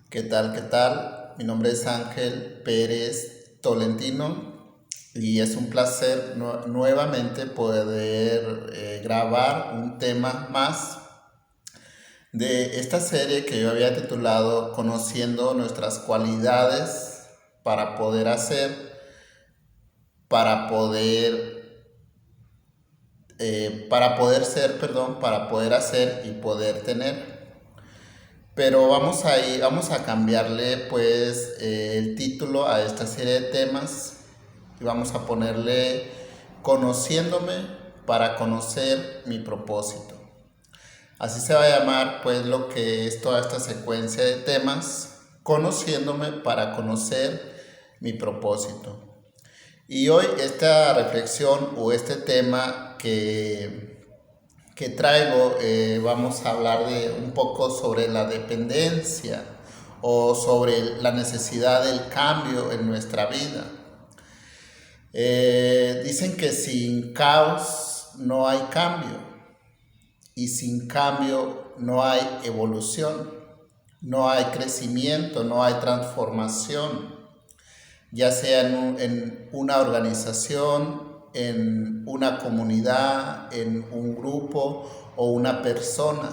¿Qué tal? ¿Qué tal? Mi nombre es Ángel Pérez Tolentino y es un placer nuevamente poder grabar un tema más de esta serie que yo había titulado Conociendo nuestras cualidades para poder hacer, para poder ser, perdón, para poder hacer y poder tener. Pero vamos a cambiarle pues el título a esta serie de temas y vamos a ponerle Conociéndome para conocer mi propósito. Así se va a llamar pues lo que es toda esta secuencia de temas, Conociéndome para conocer mi propósito. Y hoy esta reflexión o este tema que traigo, vamos a hablar de un poco sobre la dependencia o sobre la necesidad del cambio en nuestra vida. Dicen que sin caos no hay cambio y sin cambio no hay evolución, no hay crecimiento, no hay transformación, ya sea en una organización, en una comunidad, en un grupo o una persona.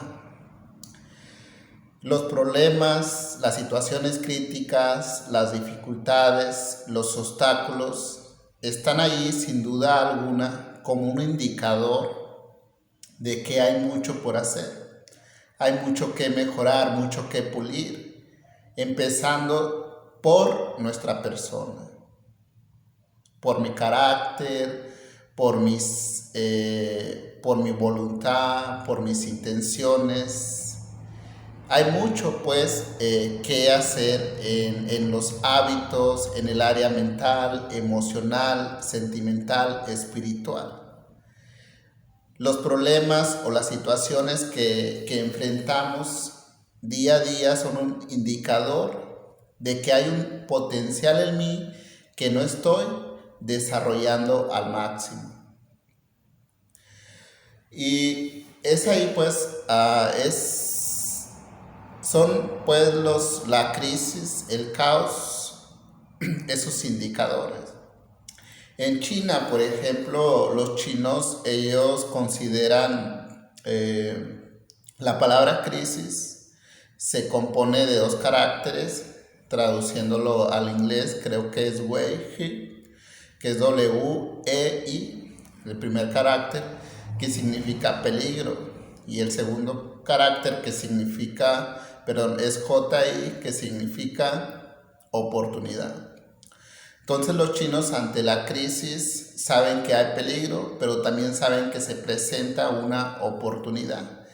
Los problemas, las situaciones críticas, las dificultades, los obstáculos están ahí sin duda alguna como un indicador de que hay mucho por hacer. Hay mucho que mejorar, mucho que pulir, empezando por nuestra persona, por mi carácter, por mi voluntad, por mis intenciones. Hay mucho pues que hacer en los hábitos, en el área mental, emocional, sentimental, espiritual. Los problemas o las situaciones que enfrentamos día a día son un indicador de que hay un potencial en mí que no estoy desarrollando al máximo. Y es ahí pues, son pues la crisis, el caos, esos indicadores. En China, por ejemplo, los chinos, ellos consideran la palabra crisis se compone de dos caracteres, traduciéndolo al inglés, creo que es wei, que es W-E-I, el primer carácter, que significa peligro, y el segundo carácter que significa, perdón, es J-I, que significa oportunidad. Entonces los chinos ante la crisis saben que hay peligro, pero también saben que se presenta una oportunidad.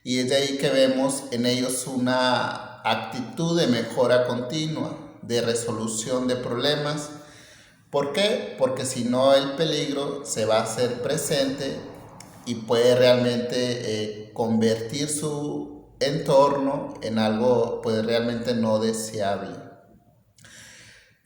Y es de ahí que vemos en ellos una actitud de mejora continua, de resolución de problemas. ¿Por qué? Porque si no el peligro se va a hacer presente y puede realmente convertir su entorno en algo pues realmente no deseable.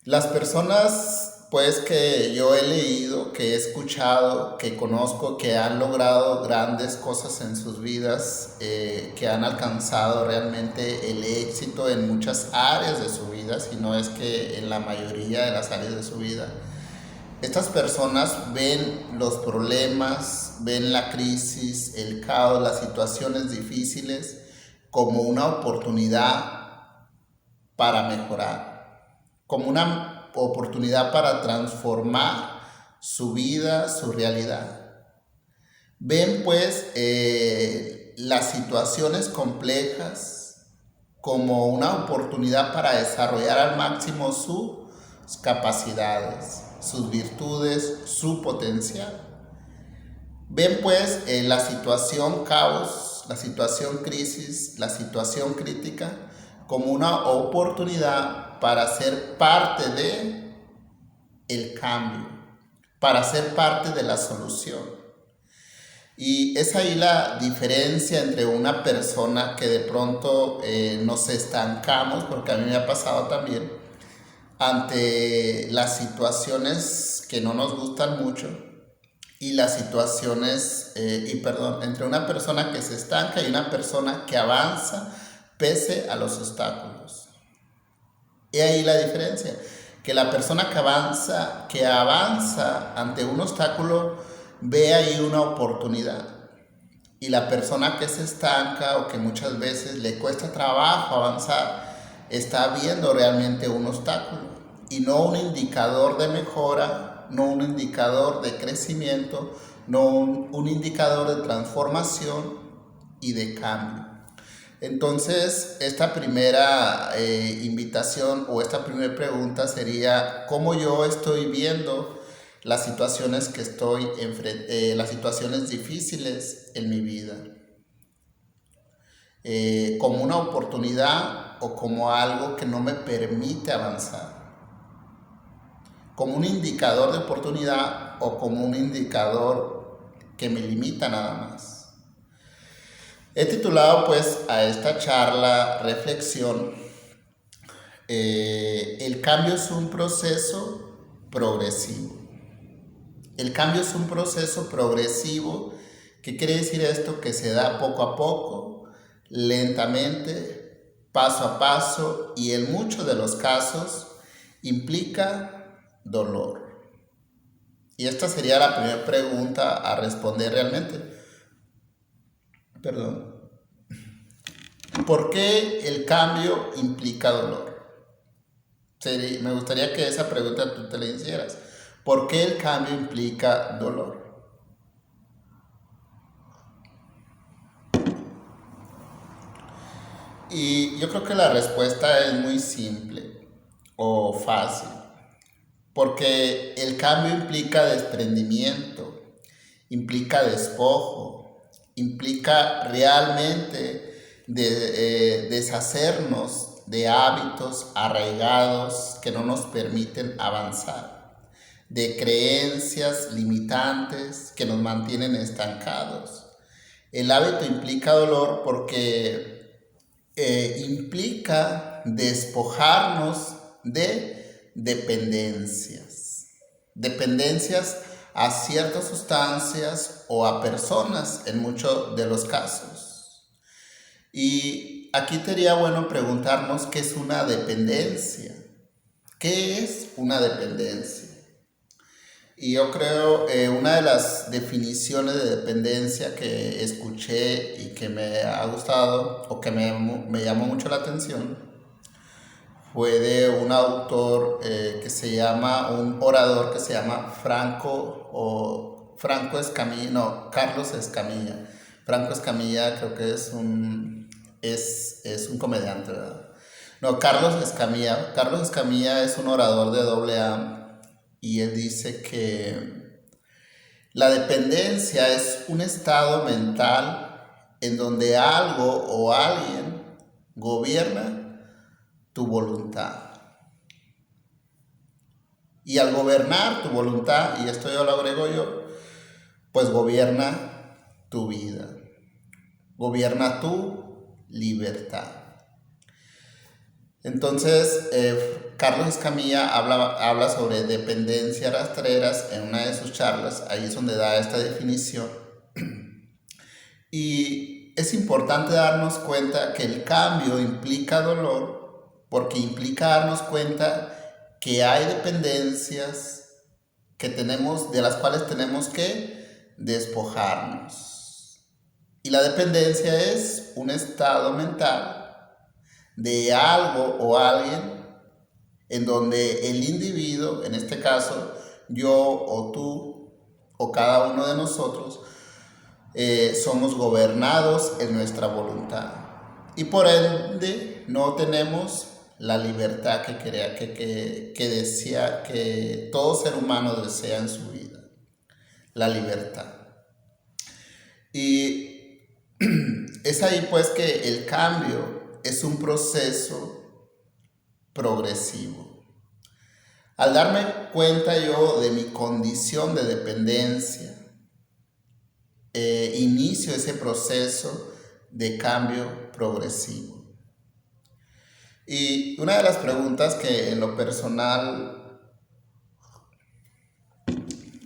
Las personas, pues, que yo he leído, que he escuchado, que conozco, que han logrado grandes cosas en sus vidas, que han alcanzado realmente el éxito en muchas áreas de su vida, si no es que en la mayoría de las áreas de su vida. Estas personas ven los problemas, ven la crisis, el caos, las situaciones difíciles como una oportunidad para mejorar, como una oportunidad para transformar su vida, su realidad. Ven pues las situaciones complejas como una oportunidad para desarrollar al máximo sus capacidades, sus virtudes, su potencial. Ven pues la situación caos, la situación crisis, la situación crítica como una oportunidad para ser parte de el cambio, para ser parte de la solución. Y es ahí la diferencia entre una persona que de pronto nos estancamos, porque a mí me ha pasado también, ante las situaciones que no nos gustan mucho y las situaciones, entre una persona que se estanca y una persona que avanza pese a los obstáculos. He ahí la diferencia, que la persona que avanza ante un obstáculo, ve ahí una oportunidad. Y la persona que se estanca o que muchas veces le cuesta trabajo avanzar, está viendo realmente un obstáculo y no un indicador de mejora, no un indicador de crecimiento, no un indicador de transformación y de cambio. Entonces, esta primera invitación o esta primera pregunta sería: ¿cómo yo estoy viendo las situaciones que estoy las situaciones difíciles en mi vida? ¿Como una oportunidad o como algo que no me permite avanzar? ¿Como un indicador de oportunidad o como un indicador que me limita nada más? He titulado pues a esta charla, reflexión, el cambio es un proceso progresivo. El cambio es un proceso progresivo. ¿Qué quiere decir esto? Que se da poco a poco, lentamente, paso a paso, y en muchos de los casos implica dolor. Y esta sería la primera pregunta a responder realmente. Perdón. ¿Por qué el cambio implica dolor? Me gustaría que esa pregunta tú te la hicieras. ¿Por qué el cambio implica dolor? Y yo creo que la respuesta es muy simple o fácil. Porque el cambio implica desprendimiento, implica despojo, implica realmente deshacernos de hábitos arraigados que no nos permiten avanzar, de creencias limitantes que nos mantienen estancados. El hábito implica dolor porque implica despojarnos de dependencias a ciertas sustancias o a personas en muchos de los casos. Y aquí sería bueno preguntarnos qué es una dependencia. ¿Qué es una dependencia? Y yo creo una de las definiciones de dependencia que escuché y que me ha gustado o que me llamó mucho la atención fue de un autor un orador que se llama Franco Escamilla, no, Carlos Escamilla. Franco Escamilla creo que es un comediante, ¿verdad? No, Carlos Escamilla. Carlos Escamilla es un orador de AA y él dice que la dependencia es un estado mental en donde algo o alguien gobierna tu voluntad. Y al gobernar tu voluntad, y esto yo lo agrego yo, pues gobierna tu vida, gobierna tu libertad. Entonces, Carlos Escamilla habla sobre dependencia rastreras en una de sus charlas, ahí es donde da esta definición. Y es importante darnos cuenta que el cambio implica dolor, porque implica darnos cuenta que hay dependencias de las cuales tenemos que despojarnos. Y la dependencia es un estado mental de algo o alguien en donde el individuo, en este caso yo o tú o cada uno de nosotros, somos gobernados en nuestra voluntad y por ende no tenemos la libertad que decía que todo ser humano desea en su vida, la libertad. Y es ahí pues que el cambio es un proceso progresivo. Al darme cuenta yo de mi condición de dependencia, inicio ese proceso de cambio progresivo. Y una de las preguntas que en lo personal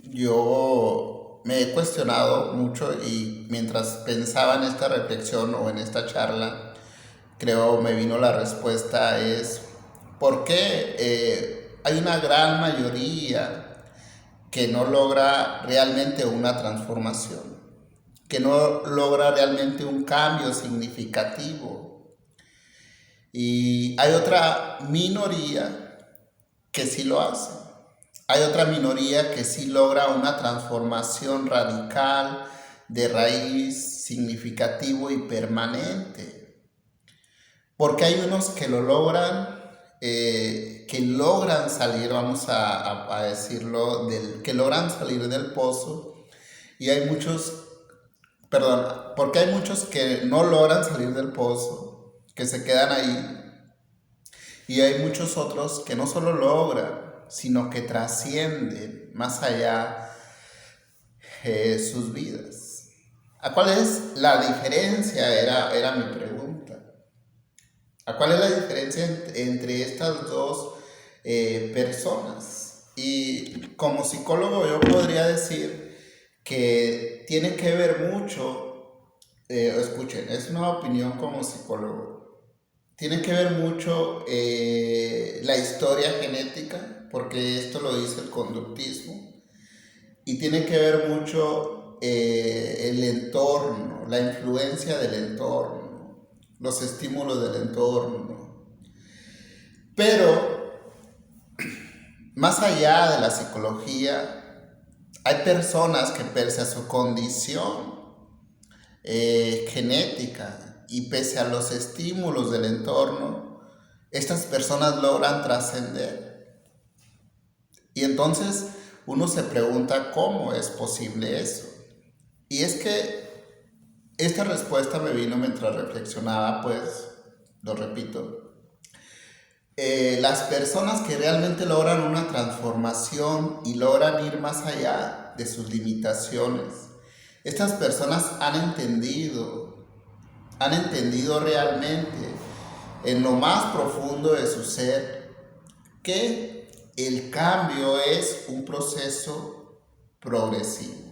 yo me he cuestionado mucho y mientras pensaba en esta reflexión o en esta charla, creo me vino la respuesta es: ¿Por qué hay una gran mayoría que no logra realmente una transformación, que no logra realmente un cambio significativo? Y hay otra minoría que sí lo hace. Hay otra minoría que sí logra una transformación radical, de raíz, significativo y permanente. Porque hay unos que lo logran, que logran salir, vamos a decirlo, que logran salir del pozo. Y hay muchos, perdón, porque hay muchos que no logran salir del pozo, que se quedan ahí. Y hay muchos otros que no solo logran, sino que trascienden más allá sus vidas. ¿A cuál es la diferencia? Era mi pregunta. ¿A cuál es la diferencia entre estas dos personas? Y como psicólogo yo podría decir que tiene que ver mucho, escuchen, es una opinión como psicólogo, tiene que ver mucho la historia genética, porque esto lo dice el conductismo, y tiene que ver mucho el entorno, la influencia del entorno, los estímulos del entorno. Pero más allá de la psicología, hay personas que pese a su condición genética y pese a los estímulos del entorno, estas personas logran trascender. Y entonces uno se pregunta cómo es posible eso. Y es que esta respuesta me vino mientras reflexionaba, pues, lo repito. Las personas que realmente logran una transformación y logran ir más allá de sus limitaciones, estas personas han entendido realmente en lo más profundo de su ser que el cambio es un proceso progresivo.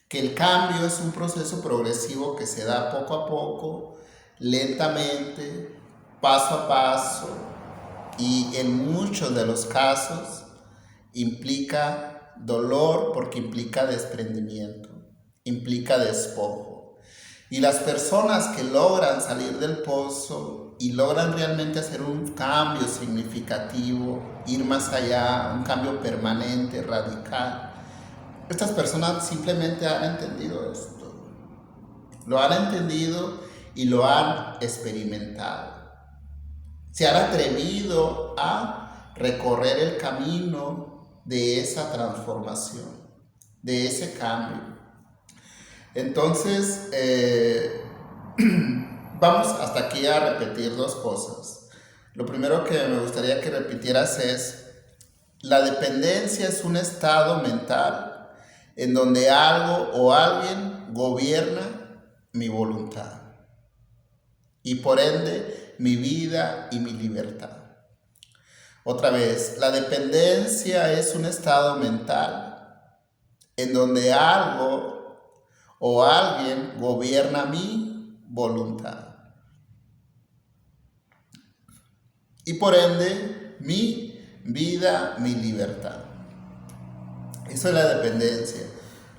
Que el cambio es un proceso progresivo que se da poco a poco, lentamente, paso a paso, y en muchos de los casos implica dolor porque implica desprendimiento, implica despojo. Y las personas que logran salir del pozo y logran realmente hacer un cambio significativo, ir más allá, un cambio permanente, radical, estas personas simplemente han entendido esto, lo han entendido y lo han experimentado. Se han atrevido a recorrer el camino de esa transformación, de ese cambio. Entonces, vamos hasta aquí a repetir dos cosas. Lo primero que me gustaría que repitieras es: la dependencia es un estado mental en donde algo o alguien gobierna mi voluntad y por ende mi vida y mi libertad. Otra vez, la dependencia es un estado mental en donde algo o alguien gobierna mi voluntad y por ende mi vida, mi libertad. Eso es la dependencia.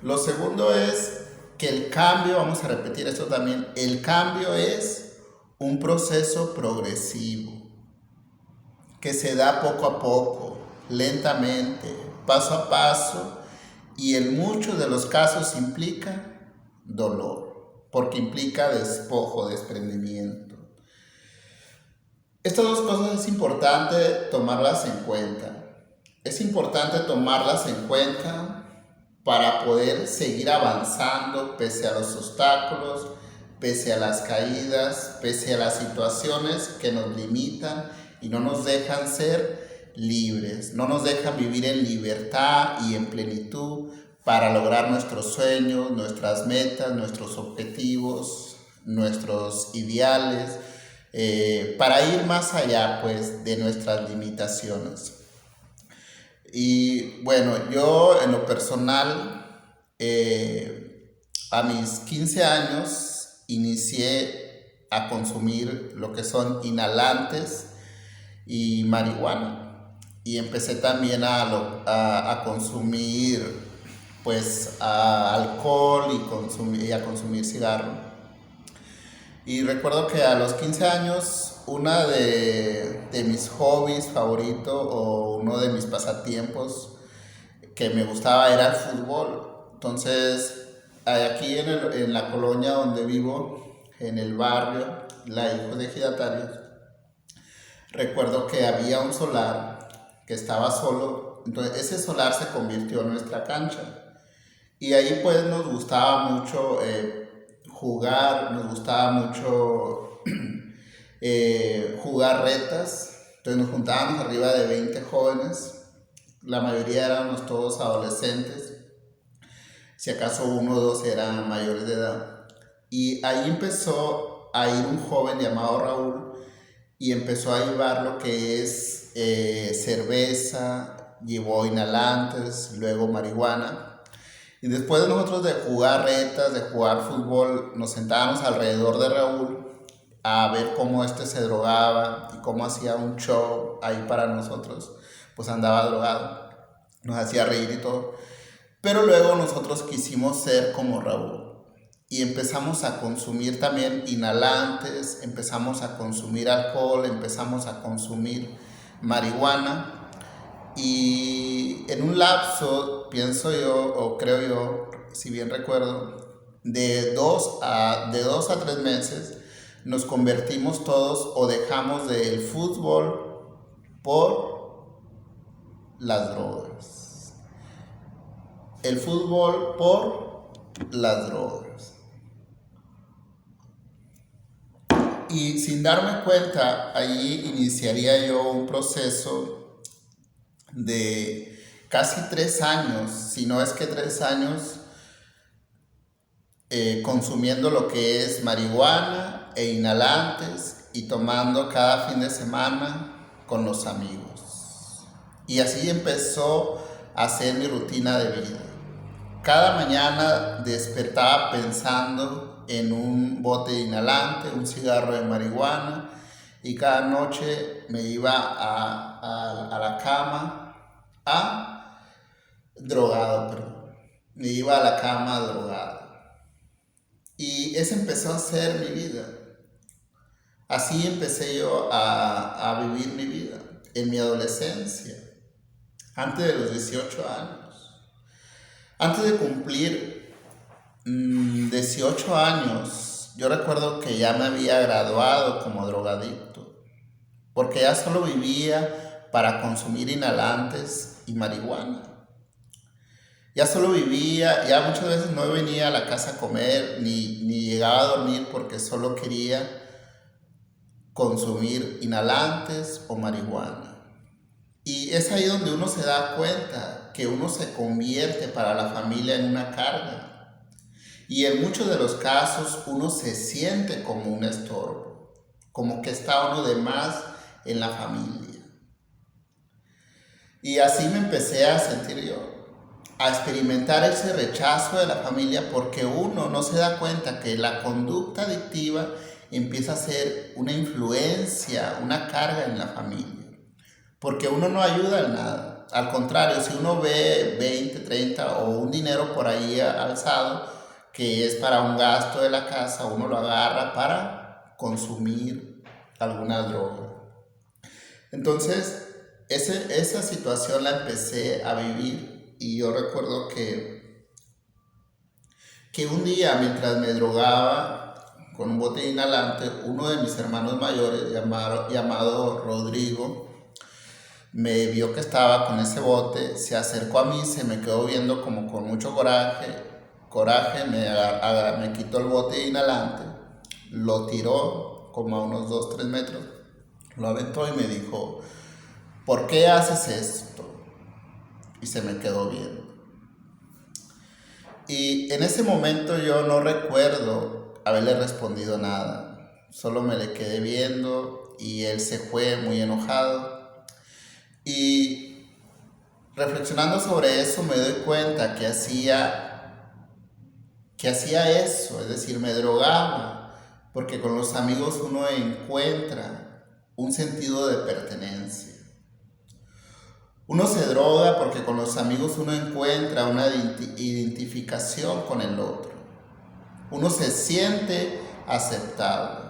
Lo segundo es que el cambio, vamos a repetir esto también, el cambio es un proceso progresivo que se da poco a poco, lentamente, paso a paso, y en muchos de los casos implica dolor, porque implica despojo, desprendimiento. Estas dos cosas es importante tomarlas en cuenta. Es importante tomarlas en cuenta para poder seguir avanzando pese a los obstáculos, pese a las caídas, pese a las situaciones que nos limitan y no nos dejan ser libres, no nos dejan vivir en libertad y en plenitud para lograr nuestros sueños, nuestras metas, nuestros objetivos, nuestros ideales, para ir más allá pues de nuestras limitaciones. Y bueno, yo en lo personal, a mis 15 años inicié a consumir lo que son inhalantes y marihuana. Y empecé también a consumir pues alcohol y a consumir cigarro. Y recuerdo que a los 15 años una de mis hobbies favoritos o uno de mis pasatiempos que me gustaba era el fútbol. Entonces, aquí en la colonia donde vivo, en el barrio, la Hijos de Ejidatarios, recuerdo que había un solar que estaba solo. Entonces, ese solar se convirtió en nuestra cancha. Y ahí pues nos gustaba mucho jugar, nos gustaba mucho jugar retas. Entonces nos juntábamos arriba de 20 jóvenes, la mayoría éramos todos adolescentes, si acaso uno o dos eran mayores de edad. Y ahí empezó a ir un joven llamado Raúl y empezó a llevar lo que es cerveza, llevó inhalantes, luego marihuana. Y después de nosotros de jugar retas, de jugar fútbol, nos sentábamos alrededor de Raúl a ver cómo este se drogaba y cómo hacía un show ahí para nosotros. Pues andaba drogado, nos hacía reír y todo. Pero luego nosotros quisimos ser como Raúl y empezamos a consumir también inhalantes, empezamos a consumir alcohol, empezamos a consumir marihuana. Y en un lapso, pienso yo, o creo yo, si bien recuerdo, de 2 a 3 meses, nos convertimos todos o dejamos del fútbol por las drogas. El fútbol por las drogas. Y sin darme cuenta, ahí iniciaría yo un proceso de casi 3 años, si no es que 3 años, consumiendo lo que es marihuana e inhalantes y tomando cada fin de semana con los amigos. Y así empezó a ser mi rutina de vida. Cada mañana despertaba pensando en un bote de inhalante, un cigarro de marihuana, y cada noche me iba a la cama drogado, perdón. Me iba a la cama drogado. Y esa empezó a ser mi vida. Así empecé yo a vivir mi vida en mi adolescencia, antes de los 18 años. Antes de cumplir 18 años, yo recuerdo que ya me había graduado como drogadicto, porque ya solo vivía para consumir inhalantes y marihuana. Ya solo vivía, ya muchas veces no venía a la casa a comer ni llegaba a dormir porque solo quería consumir inhalantes o marihuana. Y es ahí donde uno se da cuenta que uno se convierte para la familia en una carga. Y en muchos de los casos uno se siente como un estorbo, como que está uno de más en la familia. Y así me empecé a sentir yo, a experimentar ese rechazo de la familia porque uno no se da cuenta que la conducta adictiva empieza a ser una influencia, una carga en la familia. Porque uno no ayuda en nada. Al contrario, si uno ve 20, 30 o un dinero por ahí alzado que es para un gasto de la casa, uno lo agarra para consumir alguna droga. Entonces, esa situación la empecé a vivir y yo recuerdo que un día mientras me drogaba con un bote de inhalante, uno de mis hermanos mayores llamado Rodrigo me vio que estaba con ese bote, se acercó a mí, se me quedó viendo como con mucho coraje, me quitó el bote de inhalante, lo tiró como a unos 2, 3 metros, lo aventó y me dijo, ¿por qué haces esto? Y se me quedó viendo. Y en ese momento yo no recuerdo haberle respondido nada, solo me le quedé viendo y él se fue muy enojado. Y reflexionando sobre eso me doy cuenta que hacía eso, es decir, me drogaba, porque con los amigos uno encuentra un sentido de pertenencia. Uno se droga porque con los amigos uno encuentra una identificación con el otro. Uno se siente aceptado.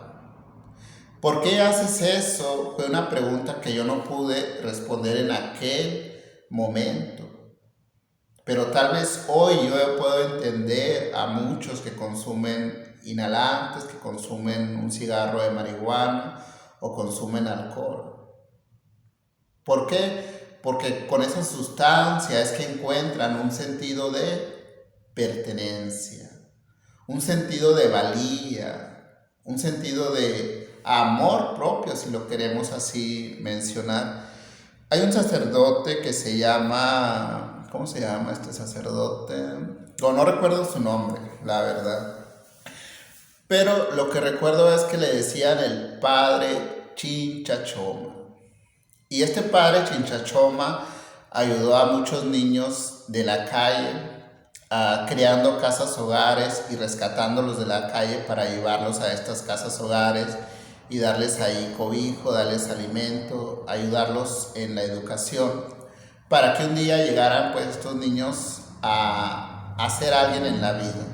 ¿Por qué haces eso? Fue una pregunta que yo no pude responder en aquel momento. Pero tal vez hoy yo puedo entender a muchos que consumen inhalantes, que consumen un cigarro de marihuana o consumen alcohol. ¿Por qué? Porque con esa sustancia es que encuentran un sentido de pertenencia, un sentido de valía, un sentido de amor propio, si lo queremos así mencionar. Hay un sacerdote que se llama, ¿cómo se llama este sacerdote? No recuerdo su nombre, la verdad. Pero lo que recuerdo es que le decían el padre Chinchachoma. Y este padre Chinchachoma ayudó a muchos niños de la calle, creando casas hogares y rescatándolos de la calle para llevarlos a estas casas hogares y darles ahí cobijo, darles alimento, ayudarlos en la educación, para que un día llegaran pues estos niños a ser alguien en la vida.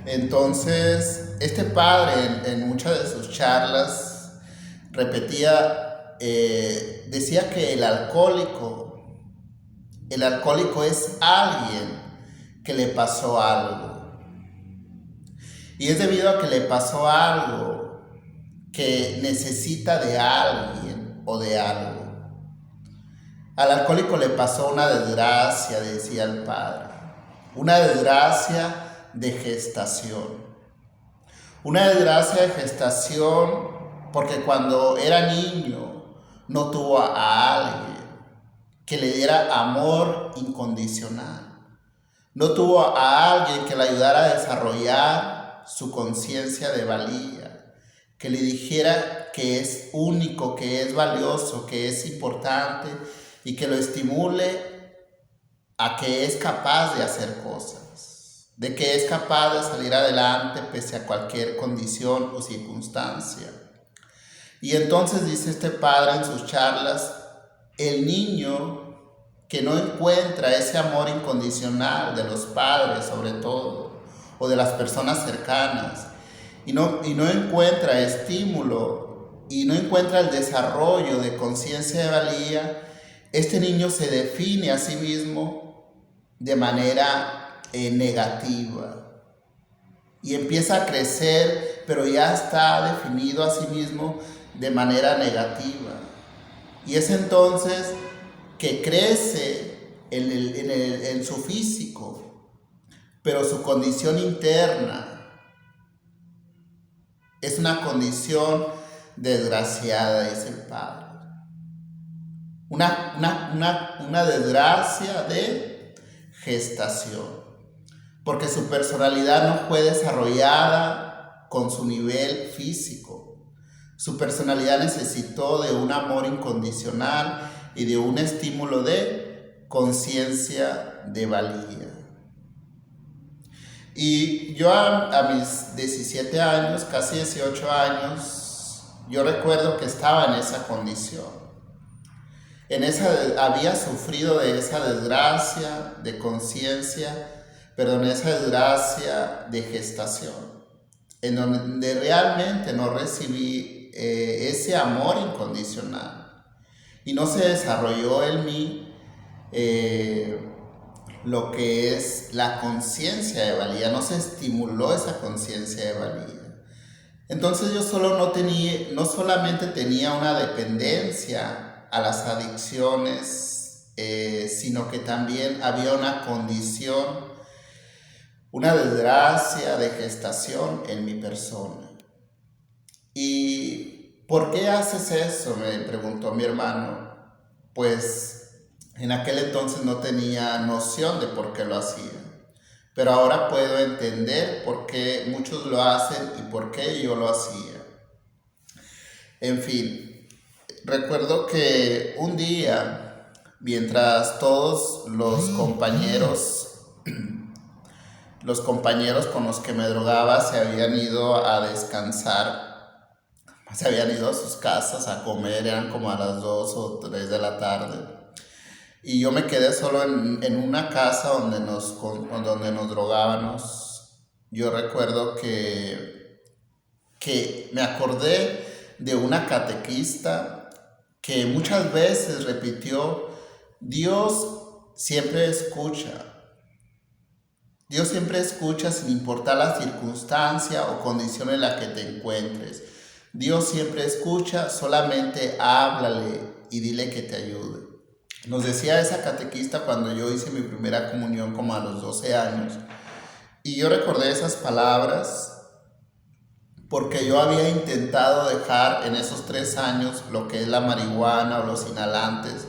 Entonces, este padre en muchas de sus charlas repetía, decía que el alcohólico es alguien que le pasó algo. Y es debido a que le pasó algo que necesita de alguien o de algo. Al alcohólico le pasó una desgracia, decía el padre. Una desgracia de gestación. Una desgracia de gestación porque cuando era niño no tuvo a alguien que le diera amor incondicional. No tuvo a alguien que le ayudara a desarrollar su conciencia de valía, que le dijera que es único, que es valioso, que es importante y que lo estimule a que es capaz de hacer cosas, de que es capaz de salir adelante pese a cualquier condición o circunstancia. Y entonces dice este padre en sus charlas, el niño que no encuentra ese amor incondicional de los padres sobre todo, o de las personas cercanas, y no encuentra estímulo, y no encuentra el desarrollo de conciencia de valía, este niño se define a sí mismo de manera negativa y empieza a crecer, pero ya está definido a sí mismo de manera negativa. Y es entonces que crece en su físico, pero su condición interna es una condición desgraciada, dice el padre. Una desgracia de gestación, porque su personalidad no fue desarrollada con su nivel físico. Su personalidad necesitó de un amor incondicional y de un estímulo de conciencia de valía. Y yo a mis 17 años, casi 18 años, yo recuerdo que estaba en esa condición. Había sufrido de esa desgracia de conciencia, perdón, esa desgracia de gestación, en donde realmente no recibí ese amor incondicional y no se desarrolló en mí lo que es la conciencia de valía, no se estimuló esa conciencia de valía. Entonces yo no solamente tenía una dependencia a las adicciones, sino que también había una condición, una desgracia de gestación en mi persona. ¿Y por qué haces eso?, me preguntó mi hermano. Pues en aquel entonces no tenía noción de por qué lo hacía, pero ahora puedo entender por qué muchos lo hacen y por qué yo lo hacía. En fin, recuerdo que un día, mientras todos los compañeros con los que me drogaba se habían ido a descansar se habían ido a sus casas a comer, eran como a las 2 o 3 de la tarde. Y yo me quedé solo en una casa donde nos drogábamos. Yo recuerdo que me acordé de una catequista que muchas veces repitió: Dios siempre escucha. Dios siempre escucha sin importar la circunstancia o condición en la que te encuentres. Dios siempre escucha, solamente háblale y dile que te ayude. Nos decía esa catequista cuando yo hice mi primera comunión como a los 12 años. Y yo recordé esas palabras porque yo había intentado dejar en esos 3 años lo que es la marihuana o los inhalantes,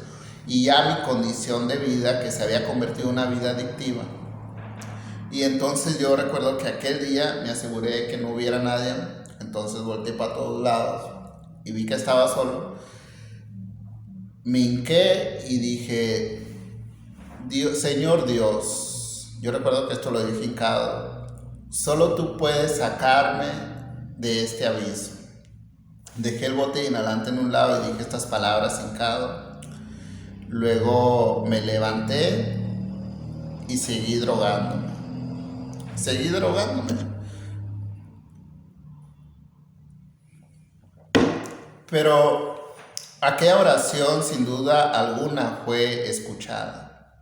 y ya mi condición de vida, que se había convertido en una vida adictiva. Y entonces yo recuerdo que aquel día me aseguré que no hubiera nadie, entonces volteé para todos lados y vi que estaba solo. Me hinqué y dije: Dios, Señor Dios, yo recuerdo que esto lo dije hincado, solo tú puedes sacarme de este aviso. Dejé el bote de inhalante en un lado y dije estas palabras hincado. Luego me levanté y seguí drogándome. Pero aquella oración sin duda alguna fue escuchada.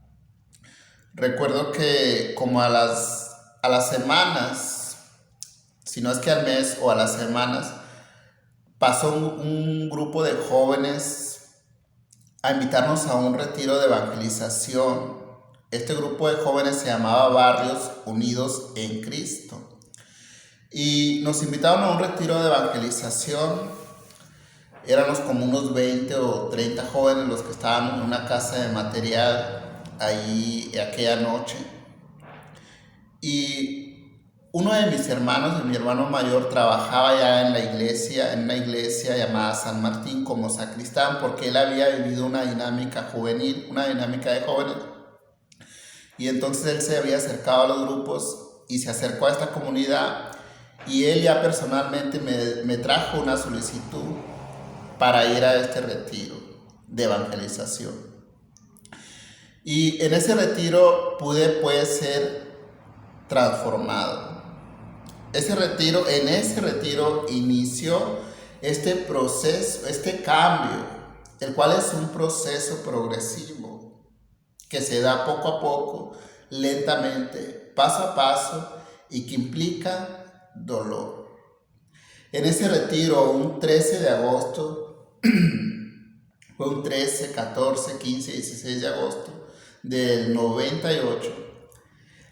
Recuerdo que como a las semanas, si no es que al mes o a las semanas, pasó un grupo de jóvenes a invitarnos a un retiro de evangelización. Este grupo de jóvenes se llamaba Barrios Unidos en Cristo. Y nos invitaron a un retiro de evangelización. Éramos como unos 20 o 30 jóvenes los que estaban en una casa de material ahí aquella noche. Y uno de mis hermanos, de mi hermano mayor, trabajaba ya en una iglesia llamada San Martín como sacristán, porque él había vivido una dinámica juvenil, una dinámica de jóvenes. Y entonces él se había acercado a los grupos y se acercó a esta comunidad, y él ya personalmente me trajo una solicitud para ir a este retiro de evangelización. Y en ese retiro pude pues ser transformado. En ese retiro inició este proceso, este cambio, el cual es un proceso progresivo que se da poco a poco, lentamente, paso a paso, y que implica dolor. En ese retiro, un 13 de agosto, fue un 13, 14, 15, 16 de agosto del 98,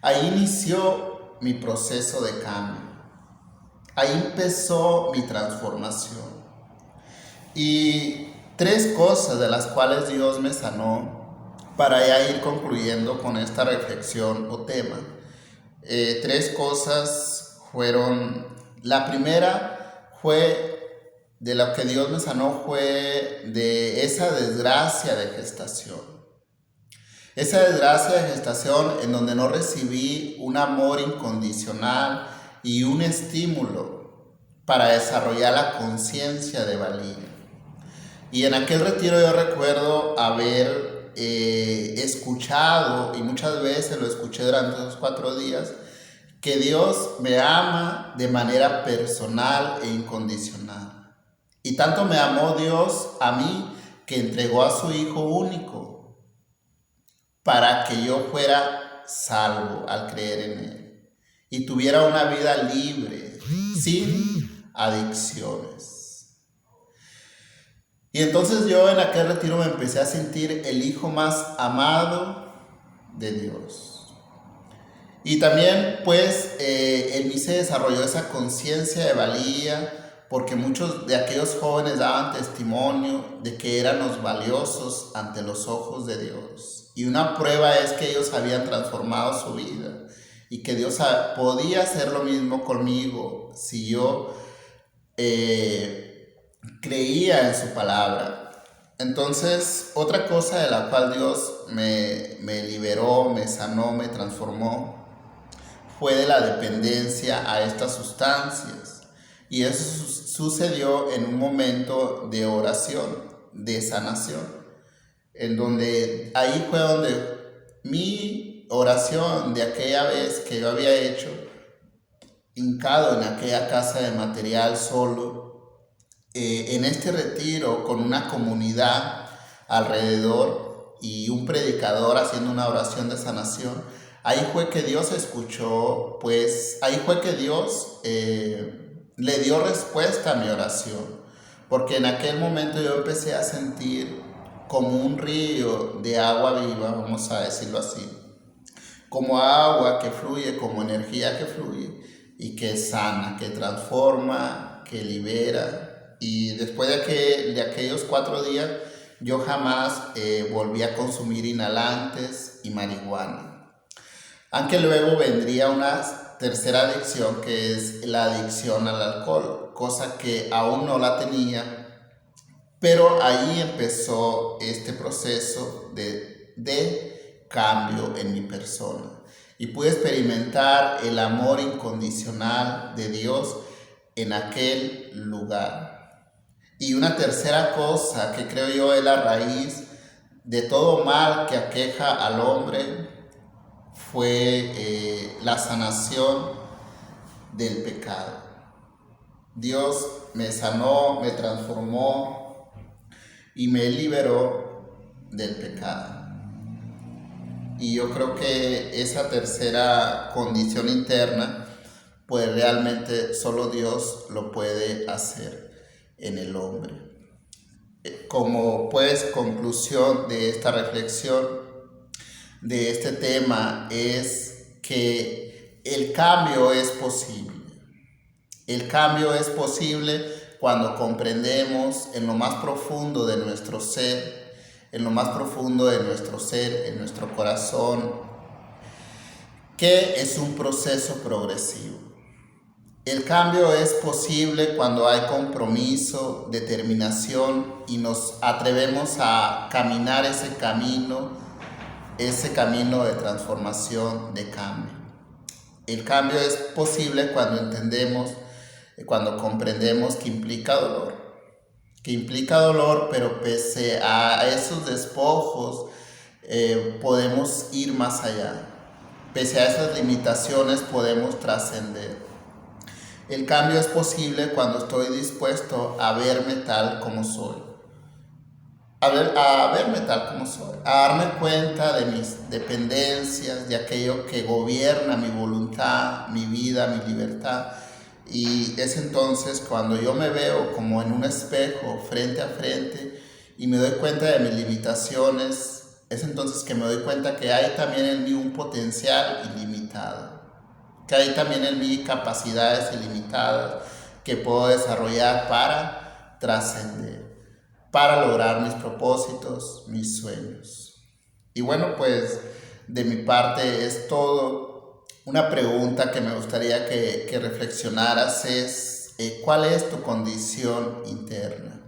ahí inició mi proceso de cambio. Ahí empezó mi transformación. Y 3 cosas de las cuales Dios me sanó, para ya ir concluyendo con esta reflexión o tema. 3 cosas fueron: la primera fue de lo que Dios me sanó, fue de esa desgracia de gestación. Esa desgracia de gestación en donde no recibí un amor incondicional y un estímulo para desarrollar la conciencia de valía. Y en aquel retiro yo recuerdo haber escuchado, y muchas veces lo escuché durante esos 4 días, que Dios me ama de manera personal e incondicional. Y tanto me amó Dios a mí que entregó a su Hijo único para que yo fuera salvo al creer en Él y tuviera una vida libre, sin adicciones. Y entonces yo en aquel retiro me empecé a sentir el hijo más amado de Dios. Y también pues en mí se desarrolló esa conciencia de valía, porque muchos de aquellos jóvenes daban testimonio de que éramos valiosos ante los ojos de Dios. Y una prueba es que ellos habían transformado su vida y que Dios podía hacer lo mismo conmigo si yo creía en su palabra. Entonces, otra cosa de la cual Dios me liberó, me sanó, me transformó, fue de la dependencia a estas sustancias. Y esas sucedió en un momento de oración, de sanación, en donde ahí fue donde mi oración de aquella vez que yo había hecho, hincado en aquella casa de material solo, en este retiro con una comunidad alrededor y un predicador haciendo una oración de sanación, ahí fue que Dios escuchó, pues ahí fue que Dios le dio respuesta a mi oración, porque en aquel momento yo empecé a sentir como un río de agua viva, vamos a decirlo así, como agua que fluye, como energía que fluye y que sana, que transforma, que libera. Y después de aquellos 4 días, yo jamás volví a consumir inhalantes y marihuana. Aunque luego vendría una tercera adicción, que es la adicción al alcohol, cosa que aún no la tenía, pero ahí empezó este proceso de cambio en mi persona. Y pude experimentar el amor incondicional de Dios en aquel lugar. Y una tercera cosa que creo yo es la raíz de todo mal que aqueja al hombre fue la sanación del pecado. Dios me sanó, me transformó y me liberó del pecado. Y yo creo que esa tercera condición interna, pues realmente solo Dios lo puede hacer en el hombre. Como pues conclusión de esta reflexión, de este tema, es que el cambio es posible. El cambio es posible cuando comprendemos en lo más profundo de nuestro ser, en lo más profundo de nuestro ser, en nuestro corazón, que es un proceso progresivo. El cambio es posible cuando hay compromiso, determinación y nos atrevemos a caminar ese camino de transformación, de cambio. El cambio es posible cuando entendemos, cuando comprendemos que implica dolor, pero pese a esos despojos podemos ir más allá. Pese a esas limitaciones podemos trascender. El cambio es posible cuando estoy dispuesto a verme tal como soy. A verme tal como soy. A darme cuenta de mis dependencias, de aquello que gobierna mi voluntad, mi vida, mi libertad. Y es entonces cuando yo me veo como en un espejo frente a frente y me doy cuenta de mis limitaciones, es entonces que me doy cuenta que hay también en mí un potencial ilimitado, que hay también en mí capacidades ilimitadas que puedo desarrollar para trascender, para lograr mis propósitos, mis sueños. Y bueno, pues de mi parte es todo. Una pregunta que me gustaría que reflexionaras es, ¿cuál es tu condición interna?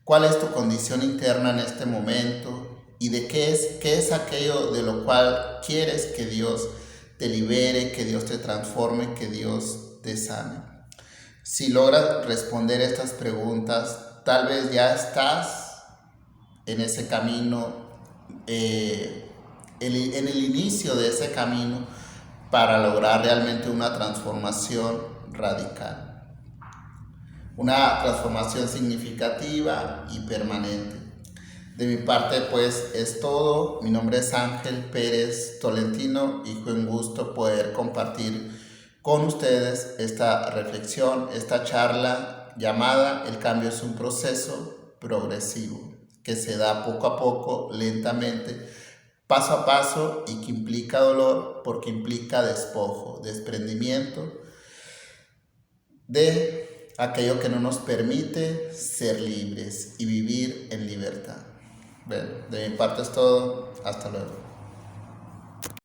¿Cuál es tu condición interna en este momento? ¿Y de qué es aquello de lo cual quieres que Dios te libere, que Dios te transforme, que Dios te sane? Si logras responder estas preguntas, tal vez ya estás en ese camino, en el inicio de ese camino, para lograr realmente una transformación radical, una transformación significativa y permanente. De mi parte pues es todo. Mi nombre es Ángel Pérez Tolentino y fue un gusto poder compartir con ustedes esta reflexión, esta charla llamada El cambio es un proceso progresivo que se da poco a poco, lentamente, paso a paso, y que implica dolor porque implica despojo, desprendimiento de aquello que no nos permite ser libres y vivir en libertad. Bueno, de mi parte es todo. Hasta luego.